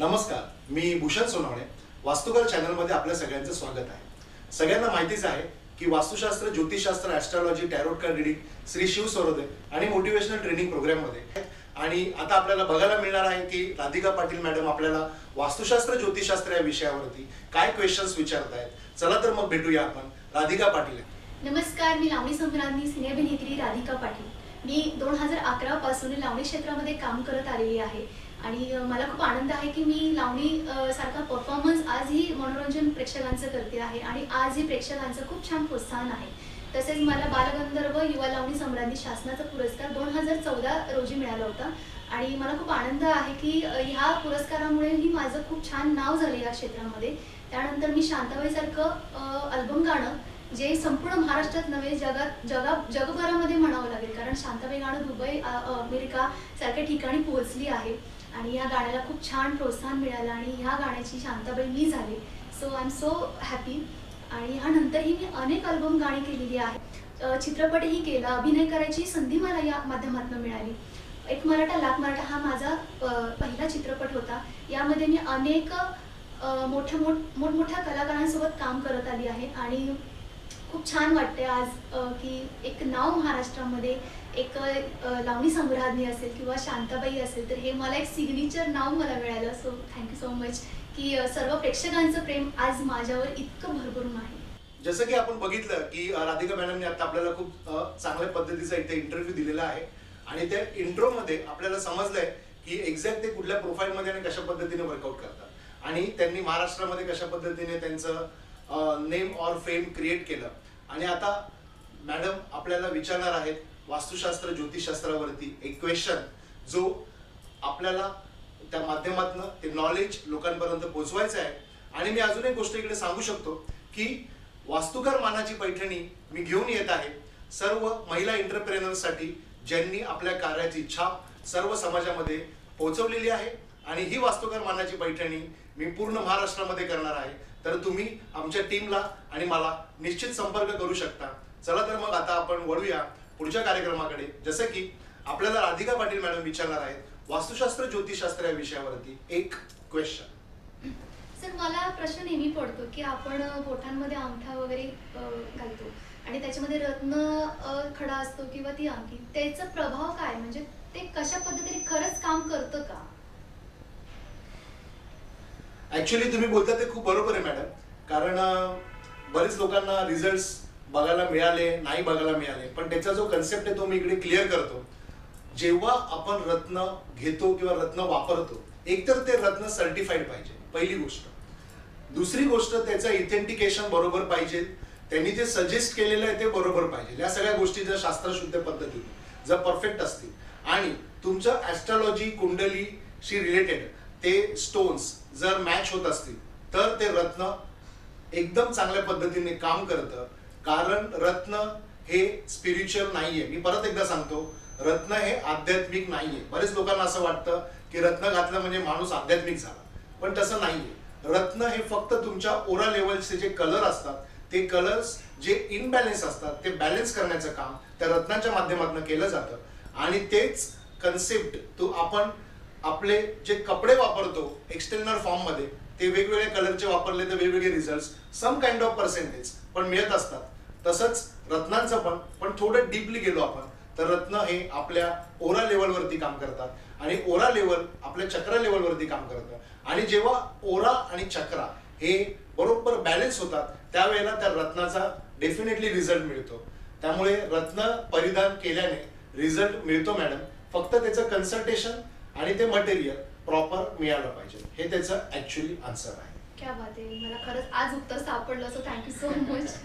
नमस्कार, मी भूषण सोनवणे. वास्तुकार चॅनलमध्ये आपल्या सगळ्यांचं स्वागत आहे. सगळ्यांना माहितीच आहे की वास्तुशास्त्र, ज्योतिषशास्त्र, astrology, tarot card reading Shri Shiv Sarode आणि मोटिवेशनल ट्रेनिंग प्रोग्राममध्ये. आणि आता आपल्याला बघायला मिळणार आहे की राधिका पाटील मॅडम आपल्याला वास्तुशास्त्र, ज्योतिषशास्त्र या विषयावरती काय क्वेश्चन्स विचारतायत. चला तर मग भेटूया आपण राधिका पाटील. नमस्कार, मी लावणी संग्रामनी सिने अभिनेत्री राधिका पाटील. मी 2011 पासून लावणी क्षेत्रामध्ये काम करत आलेली आहे आणि मला खूप आनंद आहे की मी लावणी सारखा परफॉर्मन्स आजही मनोरंजन प्रेक्षकांचं करते आहे आणि आजही प्रेक्षकांचं खूप छान प्रोत्साहन आहे. तसेच मला बालगंधर्व युवा लावणी सम्राज्ञी शासनाचा पुरस्कार 2014 रोजी मिळाला होता आणि मला खूप आनंद आहे की ह्या पुरस्कारामुळेही माझं खूप छान नाव झालं या क्षेत्रामध्ये. त्यानंतर मी शांताबाईसारखं अल्बम गाणं, जे संपूर्ण महाराष्ट्रात नव्हे जगभरामध्ये म्हणावं लागेल, कारण शांताबाई गाणं दुबई, अमेरिका सारख्या ठिकाणी पोहोचली आहे आणि या गाण्याला खूप छान प्रोत्साहन मिळालं आणि ह्या गाण्याची शांताबाई मी झाले. So I am so happy. आणि ह्यानंतरही मी अनेक अल्बम गाणी केलेली आहे, चित्रपटही केला, अभिनय करायची संधी मला या माध्यमातून मिळाली. एक मराठा लाख मराठा हा माझा पहिला चित्रपट होता. यामध्ये मी अनेक मोठमोठ्या कलाकारांसोबत काम करत आली आहे आणि खूप छान वाटते आज की एक नाव महाराष्ट्रामध्ये, एक लावणी सम्राज्ञी असेल किंवा शांताबाई असेल, तर हे मला एक सिग्नेचर नाव मला मिळालं. सो थँक्यू सो मच की सर्व प्रेक्षकांचं प्रेम आज माझ्यावर इतकं भरभरून आहे. जसं की आपण बघितलं की राधिका मॅडमने आता आपल्याला खूप चांगल्या पद्धतीचा इथे इंटरव्ह्यू दिलेला आहे आणि त्या इंट्रोमध्ये आपल्याला समजलंय की एक्झॅक्ट ते कुठल्या प्रोफाईलमध्ये आणि कशा पद्धतीने वर्कआउट करतात आणि त्यांनी महाराष्ट्रामध्ये कशा पद्धतीने त्यांचं नेम और फेम क्रिएट केलं. आणि आता मॅडम आपल्याला विचारणार आहेत वास्तुशास्त्र, ज्योतिषशास्त्रावरती एक क्वेश्चन, जो आपल्याला त्या माध्यमातून ते नॉलेज लोकांपर्यंत पोहोचवायचं आहे. आणि मी अजून एक गोष्ट इकडे सांगू शकतो की वास्तुकार मानाची पैठणी मी घेऊन येत आहे सर्व महिला एंटरप्रेनर्ससाठी, ज्यांनी आपल्या कार्याची छाप सर्व समाजामध्ये पोहोचवलेली आहे. आणि ही वास्तुकार मानाची पैठणी मी पूर्ण महाराष्ट्रामध्ये करणार आहे. तर तुम्ही आमच्या टीमला आणि मला निश्चित संपर्क करू शकता. चला तर मग आता आपण वळूया पुढच्या कार्यक्रमाकडे. जसं की आपल्याला राधिका पाटील मॅडम विचारणार आहेत वास्तुशास्त्र, ज्योतिषशास्त्र या विषयावरती एक क्वेश्चन. सर, मला प्रश्न नेहमी पडतो की आपण बोटांमध्ये अंगठा वगैरे घालतो आणि त्याच्यामध्ये रत्न खडा असतो किंवा ती अंगठी, त्याचा प्रभाव काय, म्हणजे ते कशा पद्धतीने खरंच काम करतं का? ऍक्च्युली तुम्ही बोलता ते खूप बरोबर आहे मॅडम, कारण बरेच लोकांना रिझल्ट्स बघायला मिळाले, नाही बघायला मिळाले, पण त्याचा जो कन्सेप्ट आहे तो मी इकडे क्लिअर करतो. जेव्हा आपण रत्न घेतो किंवा रत्न वापरतो, एकतर ते रत्न सर्टिफाईड पाहिजे, पहिली गोष्ट. दुसरी गोष्ट, त्याचं इथेंटिकेशन बरोबर पाहिजे, त्यांनी जे सजेस्ट केलेलं आहे ते बरोबर पाहिजे. या सगळ्या गोष्टी जर शास्त्रशुद्ध पद्धतीने जर परफेक्ट असतील आणि तुमचं ॲस्ट्रॉलॉजी कुंडलीशी रिलेटेड ते स्टोन्स जर मॅच होत असतील, तर ते रत्न एकदम चांगल्या पद्धतीने काम करतं. कारण रत्न हे स्पिरिच्युअल नाहीये. मी परत एकदा सांगतो, रत्न हे आध्यात्मिक नाहीये. बरेच लोकांना असं वाटतं की रत्न घातलं म्हणजे माणूस आध्यात्मिक झाला, पण तसं नाहीये. रत्न हे फक्त तुमच्या ओरा लेवलचे जे कलर असतात, ते कलर्स जे इनबॅलेन्स असतात ते बॅलेन्स करण्याचं काम त्या रत्नांच्या माध्यमातून केलं जातं. आणि तेच कन्सेप्ट तो आपण आपले जे कपडे वापरतो एक्सटर्नल फॉर्म मध्ये, ते वेगवेगळ्या कलरचे वापरले तर वेगवेगळे results, some kind of percentage पण मिळत असतात. तसंच रत्नांचं पण थोडं डीपली गेलो आपण तर रत्न हे आपल्या ओरा लेवलवरती काम करतात आणि ओरा लेवल आपल्या चक्रा लेवलवरती काम करतं. आणि जेव्हा ओरा आणि चक्रा हे बरोबर बॅलेन्स होतात, त्यावेळेला त्या रत्नाचा डेफिनेटली रिझल्ट मिळतो. त्यामुळे रत्न परिधान केल्याने रिझल्ट मिळतो मॅडम. फक्त त्याचं कन्सल्टेशन आणि ते मटेरियल प्रॉपर मिळालं पाहिजे, हे त्याचं ऍक्च्युअली आन्सर आहे. क्या बात आहे, मला खरंच आज उत्तर सापडलं. So thank you so much.